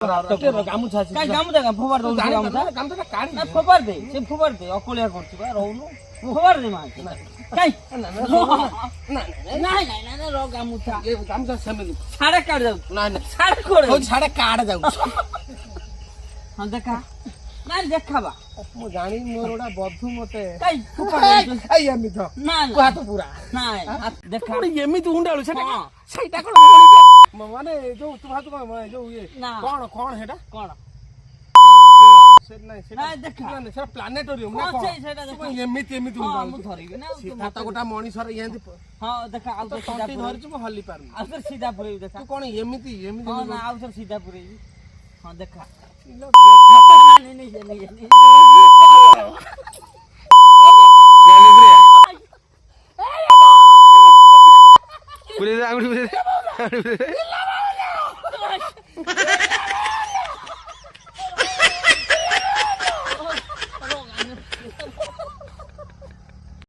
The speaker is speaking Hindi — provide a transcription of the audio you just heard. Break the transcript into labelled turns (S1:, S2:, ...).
S1: गामुछा काई गामुछा का फोबार दो गामुछा काढी ना फोबार दे अकोलिया करछि बा रहनु फोबार दे मा काई ना रो गामुछा ए गामुछा समेलु साडे काढ जाऊ ना साडे कोड हो साडे काढ जाऊ हां देखा ना देखाबा मु जानी मोरडा बधु मते काई फोबार आई एमी तो ना को हाथ पूरा ना देखा एमी तू हुंडाळू सेटा कोन माने जो तू हाथ को जो ये कोन हेटा कोन से नहीं से देखा ना से प्लानेटोरियम ना कोन सेटा देखो एमिति हुंडाळू मु धरिबे ना सीधा तो गोटा मणिसर येंति हां देखा आउ तो सीधा धरिछु मु हल्ली पार आ सर सीधा पुरै देखा तू कोन एमिति हां ना आउ सर सीधा पुरै हां देखा नहीं पूरे आंगुली